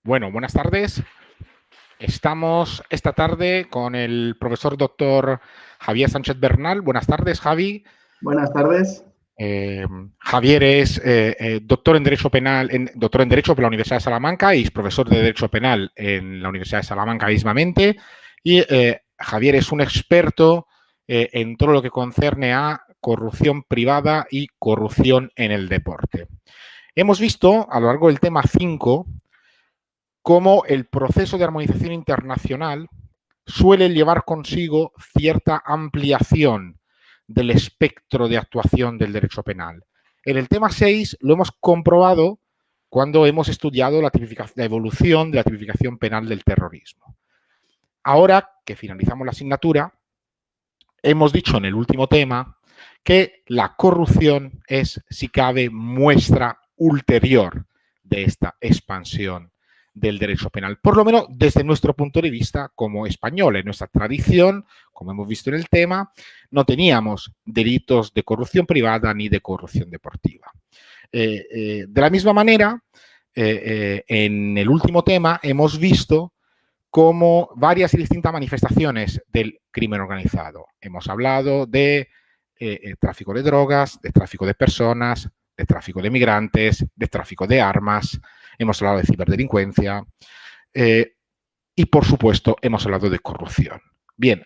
Bueno, buenas tardes. Estamos esta tarde con el profesor doctor Javier Sánchez Bernal. Buenas tardes, Javi. Buenas tardes. Javier es doctor en Derecho Penal, doctor en Derecho por la Universidad de Salamanca y es profesor de Derecho Penal en la Universidad de Salamanca mismamente. Y Javier es un experto en todo lo que concerne a corrupción privada y corrupción en el deporte. Hemos visto a lo largo del tema 5 cómo el proceso de armonización internacional suele llevar consigo cierta ampliación del espectro de actuación del derecho penal. En el tema 6 lo hemos comprobado cuando hemos estudiado la evolución de la tipificación penal del terrorismo. Ahora que finalizamos la asignatura, hemos dicho en el último tema que la corrupción es, si cabe, muestra ulterior de esta expansión del derecho penal, por lo menos desde nuestro punto de vista como españoles. En nuestra tradición, como hemos visto en el tema, no teníamos delitos de corrupción privada ni de corrupción deportiva. De la misma manera, en el último tema hemos visto como varias y distintas manifestaciones del crimen organizado. Hemos hablado de tráfico de drogas, de tráfico de personas, de tráfico de migrantes, de tráfico de armas, hemos hablado de ciberdelincuencia y, por supuesto, hemos hablado de corrupción. Bien,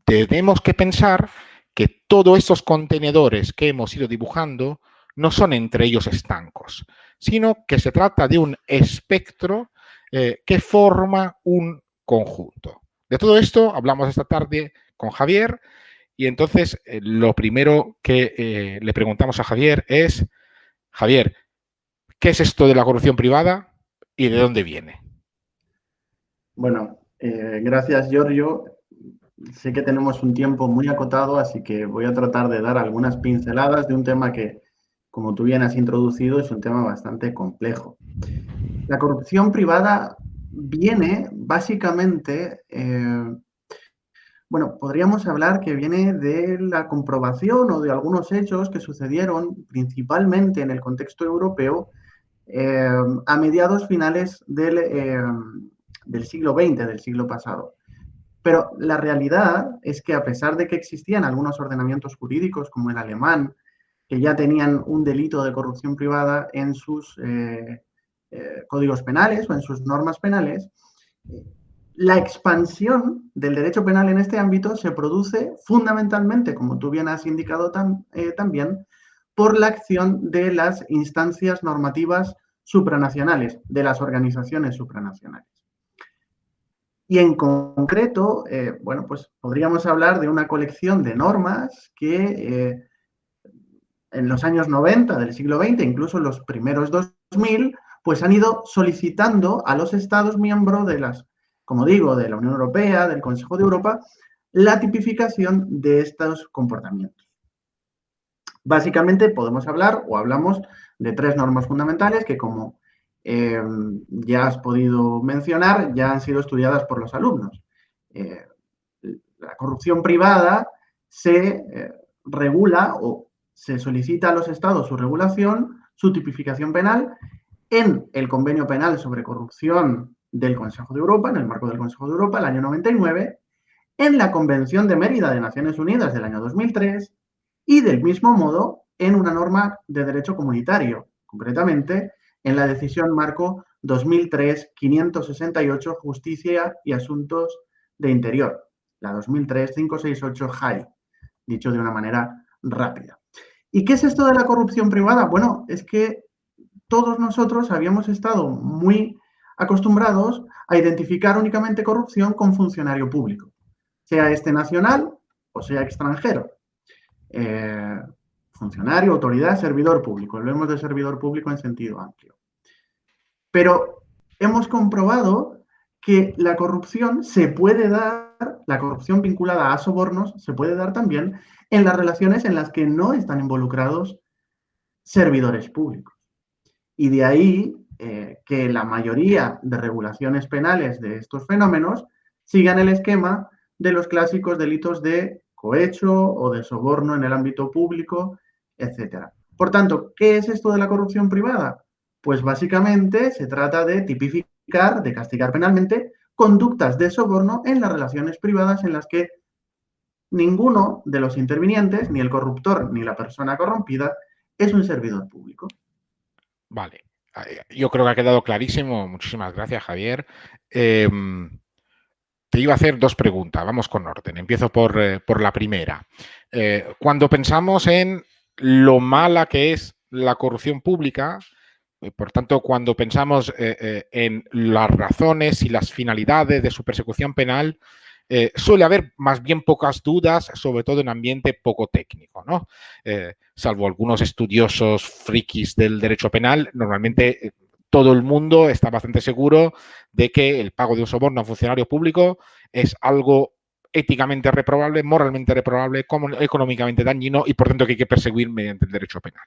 tenemos que pensar que todos estos contenedores que hemos ido dibujando no son entre ellos estancos, sino que se trata de un espectro que forma un conjunto. De todo esto hablamos esta tarde con Javier y entonces lo primero que le preguntamos a Javier es, Javier, ¿qué es esto de la corrupción privada y de dónde viene? Bueno, gracias, Giorgio. Sé que tenemos un tiempo muy acotado, así que voy a tratar de dar algunas pinceladas de un tema que, como tú bien has introducido, es un tema bastante complejo. La corrupción privada viene básicamente, bueno, podríamos hablar que viene de la comprobación o de algunos hechos que sucedieron principalmente en el contexto europeo a mediados finales del siglo XX, del siglo pasado. Pero la realidad es que a pesar de que existían algunos ordenamientos jurídicos, como el alemán, que ya tenían un delito de corrupción privada en sus códigos penales o en sus normas penales, la expansión del derecho penal en este ámbito se produce fundamentalmente, como tú bien has indicado también, por la acción de las instancias normativas supranacionales, de las organizaciones supranacionales. Y en concreto, bueno, pues podríamos hablar de una colección de normas que en los años 90 del siglo XX, incluso en los primeros 2000, pues han ido solicitando a los Estados miembros de las, como digo, de la Unión Europea, del Consejo de Europa, la tipificación de estos comportamientos. Básicamente podemos hablar o hablamos de tres normas fundamentales que, como ya has podido mencionar, ya han sido estudiadas por los alumnos. La corrupción privada se regula o se solicita a los estados su regulación, su tipificación penal en el Convenio Penal sobre Corrupción del Consejo de Europa, en el marco del Consejo de Europa, el año 99, en la Convención de Mérida de Naciones Unidas del año 2003 y, del mismo modo, en una norma de derecho comunitario, concretamente en la decisión marco 2003-568, Justicia y Asuntos de Interior, la 2003-568 JAI, dicho de una manera rápida. ¿Y qué es esto de la corrupción privada? Bueno, es que todos nosotros habíamos estado muy acostumbrados a identificar únicamente corrupción con funcionario público, sea este nacional o sea extranjero. Funcionario, autoridad, servidor público. Hablemos de servidor público en sentido amplio. Pero hemos comprobado que la corrupción se puede dar, la corrupción vinculada a sobornos, se puede dar también en las relaciones en las que no están involucrados servidores públicos. Y de ahí que la mayoría de regulaciones penales de estos fenómenos sigan el esquema de los clásicos delitos de cohecho o de soborno en el ámbito público, etc. Por tanto, ¿qué es esto de la corrupción privada? Pues básicamente se trata de tipificar, de castigar penalmente conductas de soborno en las relaciones privadas en las que ninguno de los intervinientes, ni el corruptor ni la persona corrompida, es un servidor público. Vale. Yo creo que ha quedado clarísimo. Muchísimas gracias, Javier. Te iba a hacer dos preguntas. Vamos con orden. Empiezo por la primera. Cuando pensamos en lo mala que es la corrupción pública, por tanto, cuando pensamos en las razones y las finalidades de su persecución penal, suele haber más bien pocas dudas, sobre todo en ambiente poco técnico, ¿no? Salvo algunos estudiosos frikis del derecho penal, normalmente todo el mundo está bastante seguro de que el pago de un soborno a un funcionario público es algo éticamente reprobable, moralmente reprobable, económicamente dañino y por tanto que hay que perseguir mediante el derecho penal.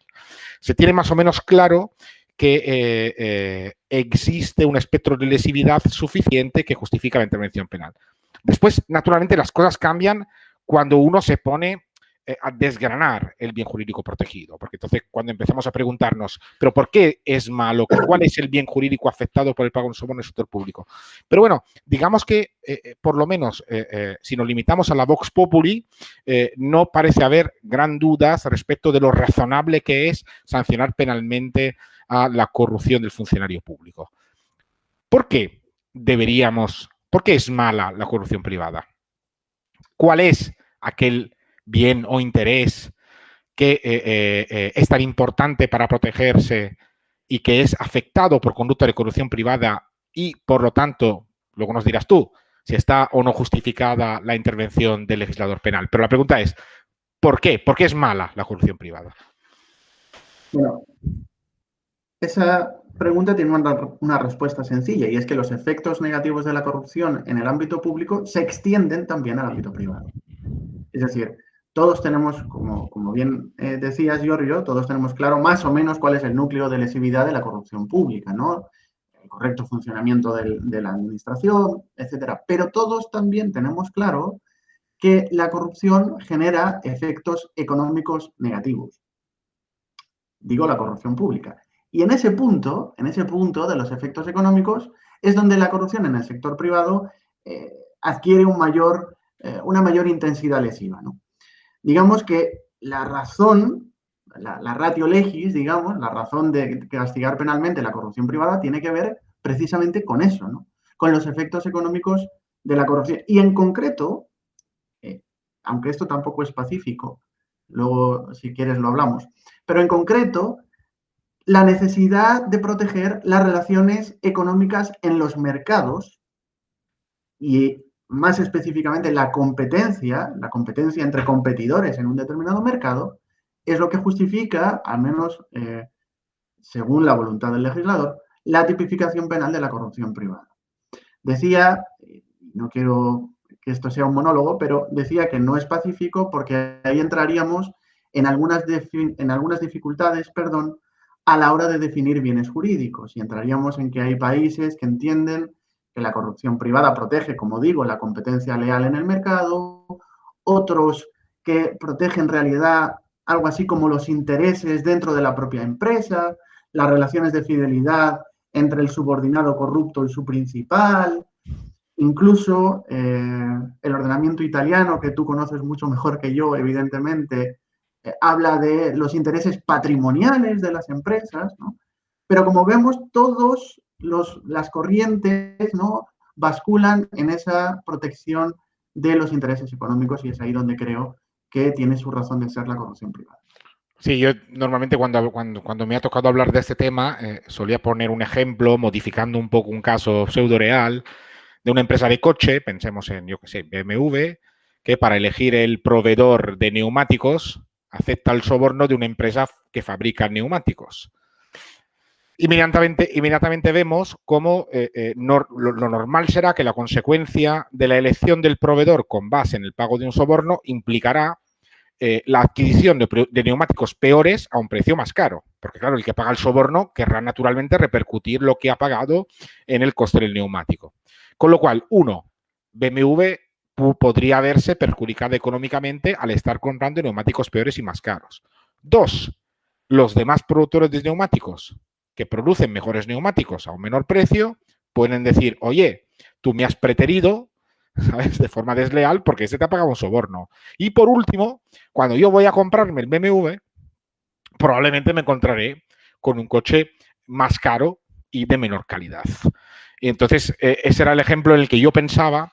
Se tiene más o menos claro que existe un espectro de lesividad suficiente que justifica la intervención penal. Después, naturalmente, las cosas cambian cuando uno se pone a desgranar el bien jurídico protegido, porque entonces cuando empezamos a preguntarnos, ¿pero por qué es malo? ¿Cuál es el bien jurídico afectado por el pago de un soborno en el sector público? Pero bueno, digamos que por lo menos si nos limitamos a la Vox Populi, no parece haber gran dudas respecto de lo razonable que es sancionar penalmente a la corrupción del funcionario público. ¿Por qué por qué es mala la corrupción privada? ¿Cuál es aquel bien o interés que es tan importante para protegerse y que es afectado por conducta de corrupción privada y, por lo tanto, luego nos dirás tú si está o no justificada la intervención del legislador penal? Pero la pregunta es, ¿por qué? ¿Por qué es mala la corrupción privada? Bueno, esa pregunta tiene una respuesta sencilla, y es que los efectos negativos de la corrupción en el ámbito público se extienden también al ámbito privado. Es decir, todos tenemos, como bien decías, Giorgio, todos tenemos claro más o menos cuál es el núcleo de lesividad de la corrupción pública, ¿no? El correcto funcionamiento de la administración, etcétera. Pero todos también tenemos claro que la corrupción genera efectos económicos negativos. Digo, la corrupción pública. Y en ese punto de los efectos económicos, es donde la corrupción en el sector privado adquiere una mayor intensidad lesiva, ¿no? Digamos que la razón, la ratio legis, digamos, la razón de castigar penalmente la corrupción privada tiene que ver precisamente con eso, ¿no? Con los efectos económicos de la corrupción. Y en concreto, aunque esto tampoco es pacífico, luego si quieres lo hablamos, pero en concreto, la necesidad de proteger las relaciones económicas en los mercados y más específicamente la competencia entre competidores en un determinado mercado, es lo que justifica, al menos según la voluntad del legislador, la tipificación penal de la corrupción privada. Decía, no quiero que esto sea un monólogo, pero decía que no es pacífico porque ahí entraríamos en algunas dificultades, a la hora de definir bienes jurídicos, y entraríamos en que hay países que entienden que la corrupción privada protege, como digo, la competencia leal en el mercado, otros que protegen en realidad algo así como los intereses dentro de la propia empresa, las relaciones de fidelidad entre el subordinado corrupto y su principal, incluso el ordenamiento italiano, que tú conoces mucho mejor que yo, evidentemente, habla de los intereses patrimoniales de las empresas, ¿no? Pero como vemos, todas las corrientes, ¿no?, basculan en esa protección de los intereses económicos, y es ahí donde creo que tiene su razón de ser la corrupción privada. Sí, yo normalmente cuando me ha tocado hablar de este tema solía poner un ejemplo modificando un poco un caso pseudo real de una empresa de coche, pensemos en, yo qué sé, BMW, que para elegir el proveedor de neumáticos acepta el soborno de una empresa que fabrica neumáticos. Inmediatamente vemos cómo lo normal será que la consecuencia de la elección del proveedor con base en el pago de un soborno implicará la adquisición de neumáticos peores a un precio más caro. Porque claro, el que paga el soborno querrá naturalmente repercutir lo que ha pagado en el coste del neumático. Con lo cual, uno, BMW podría verse perjudicada económicamente al estar comprando neumáticos peores y más caros. Dos, los demás productores de neumáticos que producen mejores neumáticos a un menor precio pueden decir, oye, tú me has preterido, ¿sabes?, de forma desleal porque te ha pagado un soborno. Y por último, cuando yo voy a comprarme el BMW, probablemente me encontraré con un coche más caro y de menor calidad. Y entonces, ese era el ejemplo en el que yo pensaba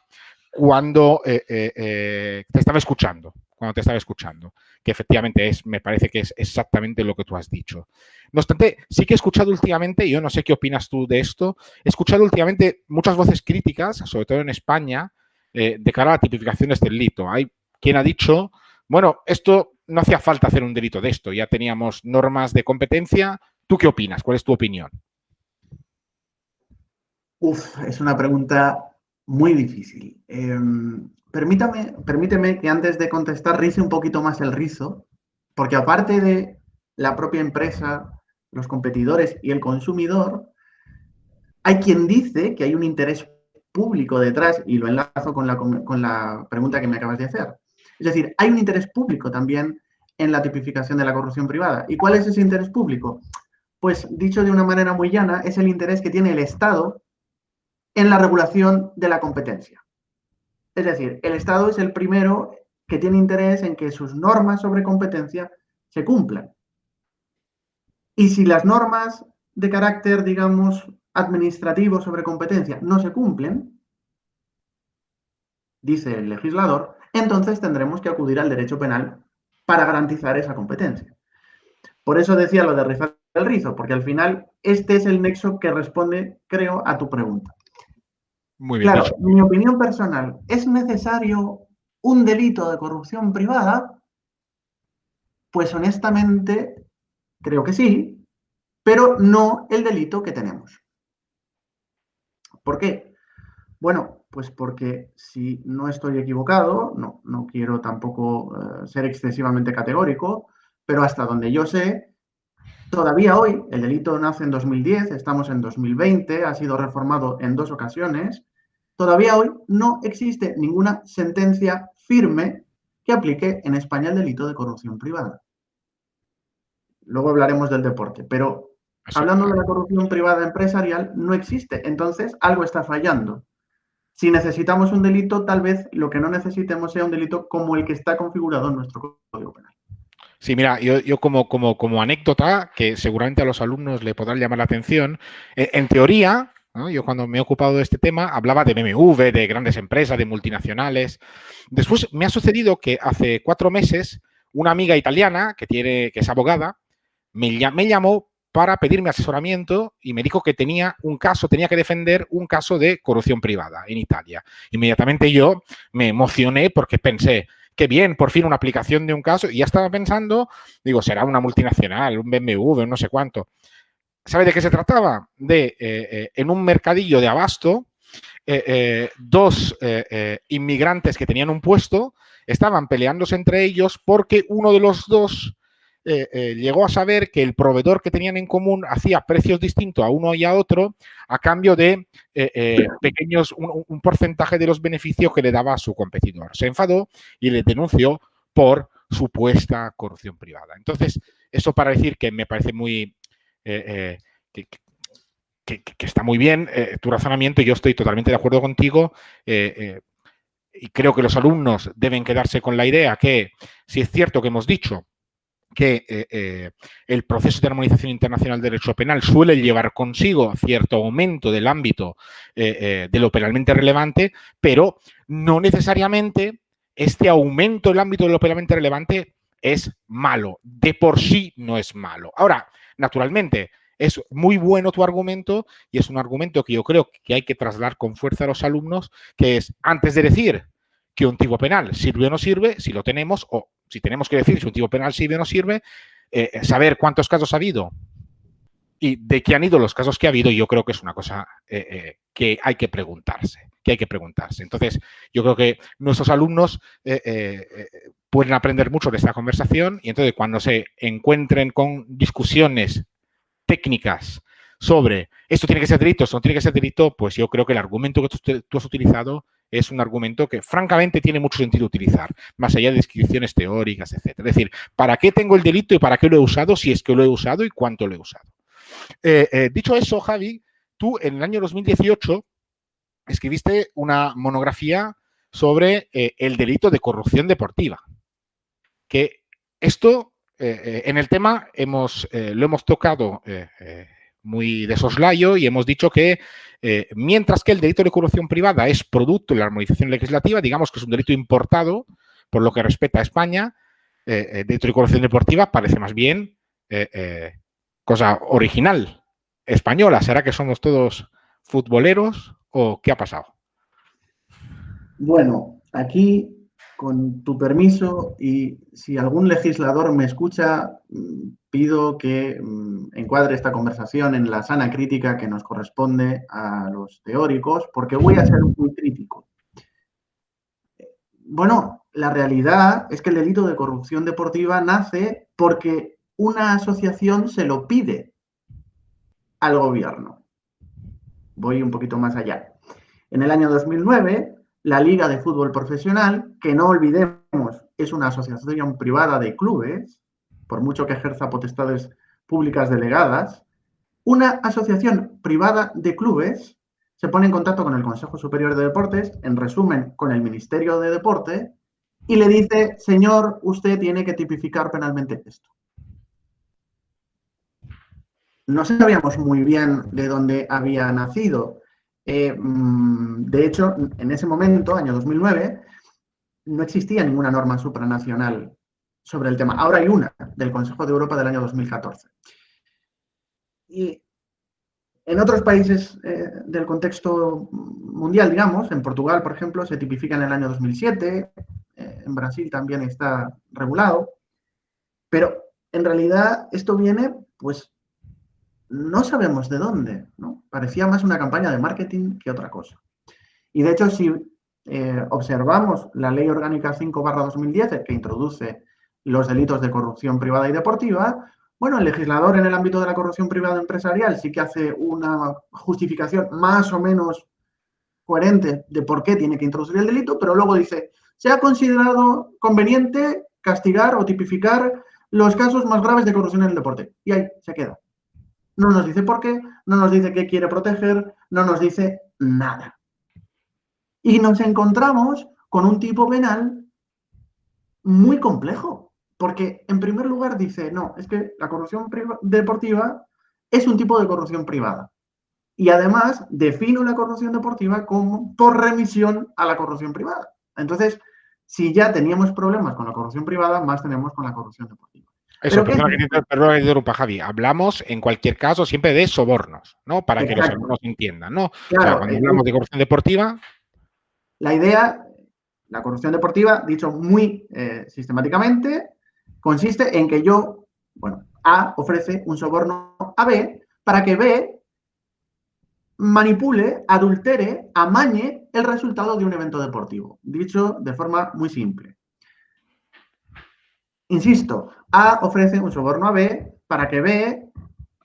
cuando te estaba escuchando, que efectivamente me parece que es exactamente lo que tú has dicho. No obstante, sí que he escuchado últimamente, yo no sé qué opinas tú de esto, he escuchado últimamente muchas voces críticas, sobre todo en España, de cara a la tipificación de este delito. Hay quien ha dicho, bueno, esto no hacía falta hacer un delito de esto, ya teníamos normas de competencia. ¿Tú qué opinas? ¿Cuál es tu opinión? Es una pregunta muy difícil. Permíteme que antes de contestar rice un poquito más el rizo, porque aparte de la propia empresa, los competidores y el consumidor, hay quien dice que hay un interés público detrás, y lo enlazo con la pregunta que me acabas de hacer. Es decir, hay un interés público también en la tipificación de la corrupción privada. ¿Y cuál es ese interés público? Pues dicho de una manera muy llana, es el interés que tiene el Estado en la regulación de la competencia. Es decir, el Estado es el primero que tiene interés en que sus normas sobre competencia se cumplan. Y si las normas de carácter, digamos, administrativo sobre competencia no se cumplen, dice el legislador, entonces tendremos que acudir al derecho penal para garantizar esa competencia. Por eso decía lo de rizar el rizo, porque al final este es el nexo que responde, creo, a tu pregunta. Muy bien. Claro, mi opinión personal, ¿es necesario un delito de corrupción privada? Pues honestamente creo que sí, pero no el delito que tenemos. ¿Por qué? Bueno, pues porque si no estoy equivocado, no quiero tampoco ser excesivamente categórico, pero hasta donde yo sé, todavía hoy el delito nace en 2010, estamos en 2020, ha sido reformado en 2 ocasiones. Todavía hoy no existe ninguna sentencia firme que aplique en España el delito de corrupción privada. Luego hablaremos del deporte, pero hablando de la corrupción privada empresarial, no existe. Entonces, algo está fallando. Si necesitamos un delito, tal vez lo que no necesitemos sea un delito como el que está configurado en nuestro Código Penal. Sí, mira, yo como anécdota, que seguramente a los alumnos le podrán llamar la atención, en teoría, ¿no?, yo cuando me he ocupado de este tema hablaba de BMW, de grandes empresas, de multinacionales. Después me ha sucedido que hace 4 meses una amiga italiana que es abogada me llamó para pedirme asesoramiento y me dijo que tenía que defender un caso de corrupción privada en Italia. Inmediatamente yo me emocioné porque pensé, qué bien, por fin una aplicación de un caso, y ya estaba pensando, digo, será una multinacional, un BMW, no sé cuánto. ¿Sabe de qué se trataba? En un mercadillo de abasto, 2 inmigrantes que tenían un puesto estaban peleándose entre ellos porque uno de los 2 llegó a saber que el proveedor que tenían en común hacía precios distintos a uno y a otro a cambio de pequeños, un porcentaje de los beneficios que le daba a su competidor. Se enfadó y le denunció por supuesta corrupción privada. Entonces, eso para decir que me parece muy... que está muy bien tu razonamiento, y yo estoy totalmente de acuerdo contigo, y creo que los alumnos deben quedarse con la idea que, si es cierto que hemos dicho que el proceso de armonización internacional del derecho penal suele llevar consigo cierto aumento del ámbito de lo penalmente relevante, pero no necesariamente este aumento del ámbito de lo penalmente relevante es malo. De por sí no es malo. Ahora, naturalmente, es muy bueno tu argumento, y es un argumento que yo creo que hay que trasladar con fuerza a los alumnos, que es, antes de decir que un tipo penal sirve o no sirve, si lo tenemos, o si tenemos que decir si un tipo penal sirve o no sirve, saber cuántos casos ha habido y de qué han ido los casos que ha habido, yo creo que es una cosa que hay que preguntarse. Entonces, yo creo que nuestros alumnos pueden aprender mucho de esta conversación, y entonces cuando se encuentren con discusiones técnicas sobre esto tiene que ser delito, esto no tiene que ser delito, pues yo creo que el argumento que tú has utilizado es un argumento que francamente tiene mucho sentido utilizar, más allá de descripciones teóricas, etc. Es decir, ¿para qué tengo el delito y para qué lo he usado, si es que lo he usado y cuánto lo he usado? Dicho eso, Javi, tú en el año 2018 escribiste una monografía sobre el delito de corrupción deportiva. Que esto, en el tema, lo hemos tocado muy de soslayo y hemos dicho que mientras que el delito de corrupción privada es producto de la armonización legislativa, digamos que es un delito importado por lo que respecta a España, el delito de corrupción deportiva parece más bien cosa original española. ¿Será que somos todos futboleros o qué ha pasado? Bueno, aquí, con tu permiso, y si algún legislador me escucha, pido que encuadre esta conversación en la sana crítica que nos corresponde a los teóricos, porque voy a ser muy crítico. Bueno, la realidad es que el delito de corrupción deportiva nace porque una asociación se lo pide al gobierno. Voy un poquito más allá. En el año 2009, la Liga de Fútbol Profesional, que no olvidemos es una asociación privada de clubes, por mucho que ejerza potestades públicas delegadas, una asociación privada de clubes se pone en contacto con el Consejo Superior de Deportes, en resumen, con el Ministerio de Deporte, y le dice, señor, usted tiene que tipificar penalmente esto. No sabíamos muy bien de dónde había nacido. De hecho, en ese momento, año 2009, no existía ninguna norma supranacional sobre el tema. Ahora hay una, del Consejo de Europa del año 2014. Y en otros países del contexto mundial, digamos, en Portugal, por ejemplo, se tipifica en el año 2007, en Brasil también está regulado, pero en realidad esto viene, pues, no sabemos de dónde, ¿no? Parecía más una campaña de marketing que otra cosa. Y de hecho, si observamos la Ley Orgánica 5/2010, que introduce los delitos de corrupción privada y deportiva, bueno, el legislador en el ámbito de la corrupción privada empresarial sí que hace una justificación más o menos coherente de por qué tiene que introducir el delito, pero luego dice, se ha considerado conveniente castigar o tipificar los casos más graves de corrupción en el deporte. Y ahí se queda. No nos dice por qué, no nos dice qué quiere proteger, no nos dice nada. Y nos encontramos con un tipo penal muy complejo, porque en primer lugar dice, no, es que la corrupción deportiva es un tipo de corrupción privada. Y además defino la corrupción deportiva como por remisión a la corrupción privada. Entonces, si ya teníamos problemas con la corrupción privada, más tenemos con la corrupción deportiva. Eso, perdona que te interrumpa, Javi. Hablamos, en cualquier caso, siempre de sobornos, ¿no? Para que los alumnos entiendan, ¿no? Claro, o sea, cuando hablamos de corrupción deportiva... La idea, la corrupción deportiva, dicho muy sistemáticamente, consiste en que yo, bueno, A ofrece un soborno a B para que B manipule, adultere, amañe el resultado de un evento deportivo. Dicho de forma muy simple. Insisto, A ofrece un soborno a B para que B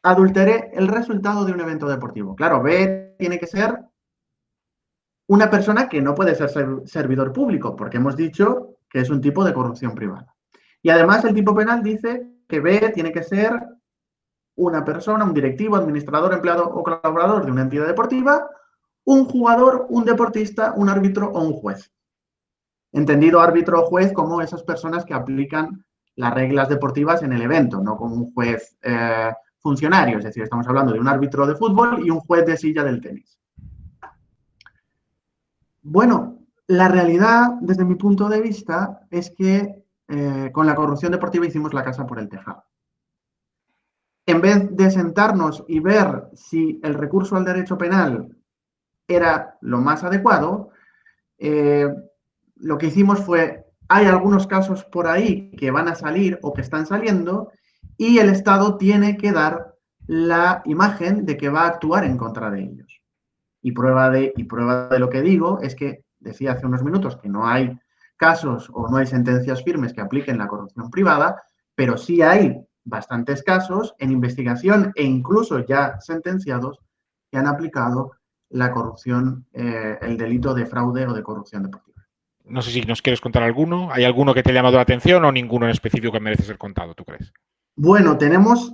adultere el resultado de un evento deportivo. Claro, B tiene que ser una persona que no puede ser servidor público, porque hemos dicho que es un tipo de corrupción privada. Y además el tipo penal dice que B tiene que ser una persona, un directivo, administrador, empleado o colaborador de una entidad deportiva, un jugador, un deportista, un árbitro o un juez. Entendido árbitro o juez como esas personas que aplican las reglas deportivas en el evento, no como un juez funcionario, es decir, estamos hablando de un árbitro de fútbol y un juez de silla del tenis. Bueno, la realidad, desde mi punto de vista, es que con la corrupción deportiva hicimos la casa por el tejado. En vez de sentarnos y ver si el recurso al derecho penal era lo más adecuado, lo que hicimos fue, hay algunos casos por ahí que van a salir o que están saliendo y el Estado tiene que dar la imagen de que va a actuar en contra de ellos. Y prueba de lo que digo es que decía hace unos minutos que no hay casos o no hay sentencias firmes que apliquen la corrupción privada, pero sí hay bastantes casos en investigación e incluso ya sentenciados que han aplicado la corrupción, el delito de fraude o de corrupción deportiva. No sé si nos quieres contar alguno. ¿Hay alguno que te ha llamado la atención o ninguno en específico que merece ser contado, tú crees? Bueno, tenemos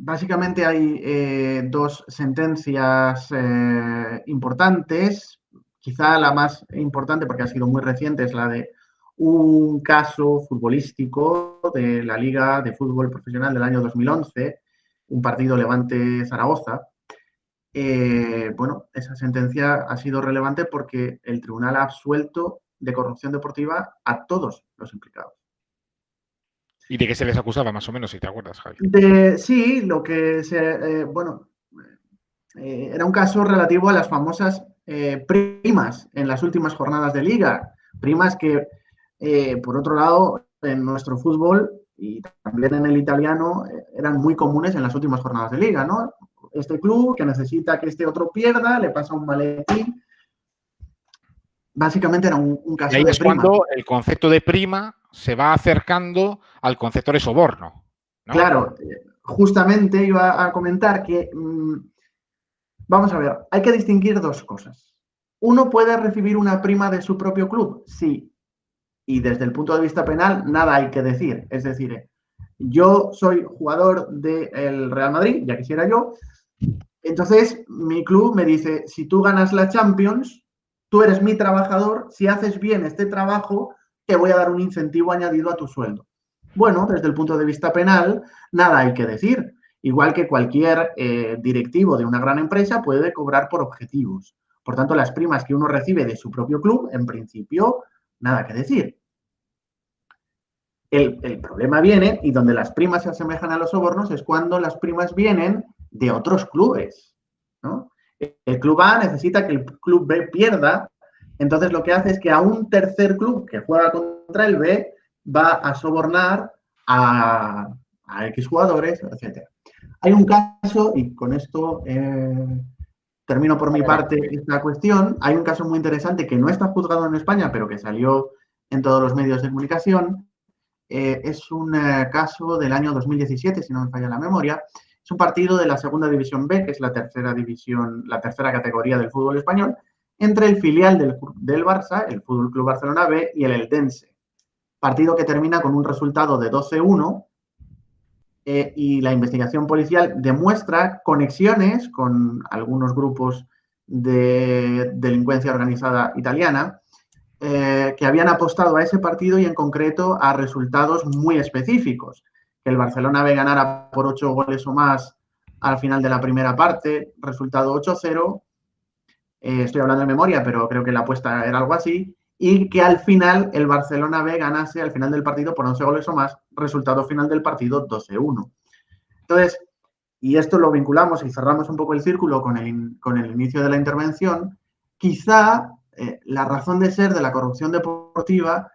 básicamente hay dos sentencias importantes. Quizá la más importante, porque ha sido muy reciente, es la de un caso futbolístico de la Liga de Fútbol Profesional del año 2011, un partido Levante-Zaragoza. Bueno, esa sentencia ha sido relevante porque el tribunal ha absuelto de corrupción deportiva a todos los implicados. ¿Y de qué se les acusaba, más o menos, si te acuerdas, Javi? Sí, lo que era un caso relativo a las famosas primas en las últimas jornadas de liga. Primas que, por otro lado, en nuestro fútbol y también en el italiano, eran muy comunes en las últimas jornadas de liga, ¿no? Este club que necesita que este otro pierda, le pasa un maletín. Básicamente era un Y caso ahí de es prima. cuando el concepto de prima se va acercando al concepto de soborno, ¿no? Claro, justamente iba a comentar que, vamos a ver, hay que distinguir dos cosas. Uno puede recibir una prima de su propio club, sí, y desde el punto de vista penal nada hay que decir. Es decir, yo soy jugador del Real Madrid, ya quisiera yo, entonces mi club me dice, si tú ganas la Champions, tú eres mi trabajador, si haces bien este trabajo, te voy a dar un incentivo añadido a tu sueldo. Bueno, desde el punto de vista penal, nada hay que decir. Igual que cualquier directivo de una gran empresa puede cobrar por objetivos. Por tanto, las primas que uno recibe de su propio club, en principio, nada que decir. El problema viene, y donde las primas se asemejan a los sobornos, es cuando las primas vienen de otros clubes, ¿no? El club A necesita que el club B pierda, entonces lo que hace es que a un tercer club que juega contra el B va a sobornar a X jugadores, etc. Hay un caso, y con esto termino por mi parte esta cuestión, hay un caso muy interesante que no está juzgado en España, pero que salió en todos los medios de comunicación. Es un caso del año 2017, si no me falla la memoria. Es un partido de la segunda división B, que es la tercera división, la tercera categoría del fútbol español, entre el filial del Barça, el Fútbol Club Barcelona B, y el Eldense. Partido que termina con un resultado de 12-1 y la investigación policial demuestra conexiones con algunos grupos de delincuencia organizada italiana que habían apostado a ese partido y en concreto a resultados muy específicos. Que el Barcelona B ganara por 8 goles o más al final de la primera parte, resultado 8-0. Estoy hablando de memoria, pero creo que la apuesta era algo así. Y que al final el Barcelona B ganase al final del partido por 11 goles o más, resultado final del partido 12-1. Entonces, y esto lo vinculamos y cerramos un poco el círculo con el inicio de la intervención, quizá la razón de ser de la corrupción deportiva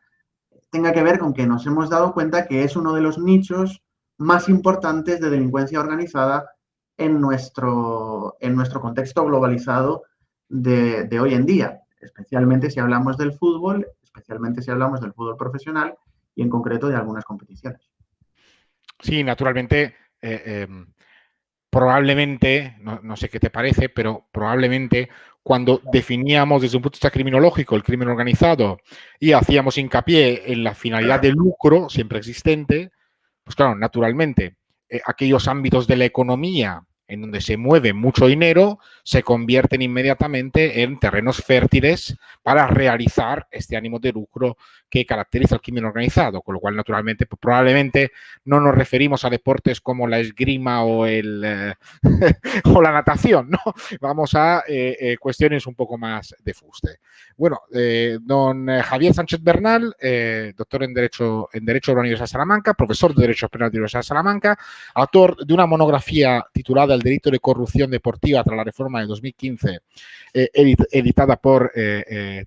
tenga que ver con que nos hemos dado cuenta que es uno de los nichos más importantes de delincuencia organizada en nuestro contexto globalizado de hoy en día, especialmente si hablamos del fútbol, especialmente si hablamos del fútbol profesional y en concreto de algunas competiciones. Sí, naturalmente, probablemente, no sé qué te parece, pero probablemente cuando definíamos desde un punto de vista criminológico el crimen organizado y hacíamos hincapié en la finalidad de lucro siempre existente, pues claro, naturalmente, aquellos ámbitos de la economía en donde se mueve mucho dinero se convierten inmediatamente en terrenos fértiles para realizar este ánimo de lucro que caracteriza al crimen organizado, con lo cual naturalmente pues, probablemente no nos referimos a deportes como la esgrima o o la natación, ¿no? Vamos a cuestiones un poco más de fuste. Bueno, don Javier Sánchez Bernal, doctor en Derecho de la Universidad de Salamanca, profesor de Derecho Penal de la Universidad de Salamanca, autor de una monografía titulada El delito de corrupción deportiva tras la reforma de 2015, editada por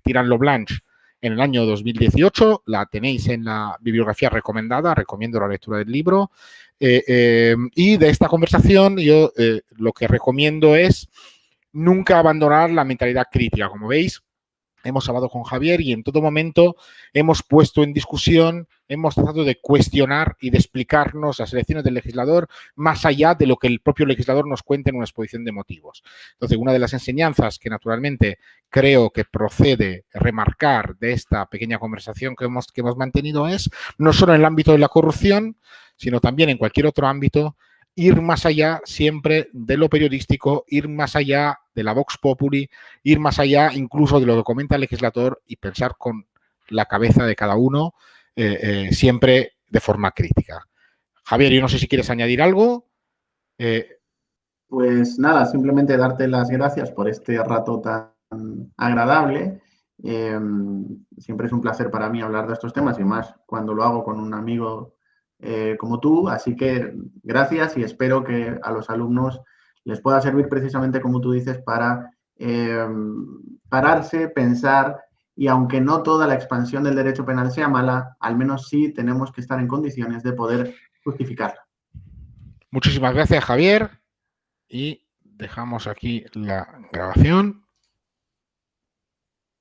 Tirant Loblanche en el año 2018. La tenéis en la bibliografía recomendada, recomiendo la lectura del libro. Y de esta conversación yo lo que recomiendo es nunca abandonar la mentalidad crítica. Como veis, hemos hablado con Javier y en todo momento hemos puesto en discusión, hemos tratado de cuestionar y de explicarnos las elecciones del legislador más allá de lo que el propio legislador nos cuenta en una exposición de motivos. Entonces, una de las enseñanzas que naturalmente creo que procede remarcar de esta pequeña conversación que hemos mantenido es, no solo en el ámbito de la corrupción, sino también en cualquier otro ámbito, ir más allá siempre de lo periodístico, ir más allá de la Vox Populi, ir más allá incluso de lo que comenta el legislador y pensar con la cabeza de cada uno, siempre de forma crítica. Javier, yo no sé si quieres añadir algo. Pues nada, simplemente darte las gracias por este rato tan agradable. Siempre es un placer para mí hablar de estos temas y más cuando lo hago con un amigo como tú. Así que gracias y espero que a los alumnos les pueda servir precisamente como tú dices para pararse, pensar y aunque no toda la expansión del derecho penal sea mala, al menos sí tenemos que estar en condiciones de poder justificarla. Muchísimas gracias, Javier, y dejamos aquí la grabación.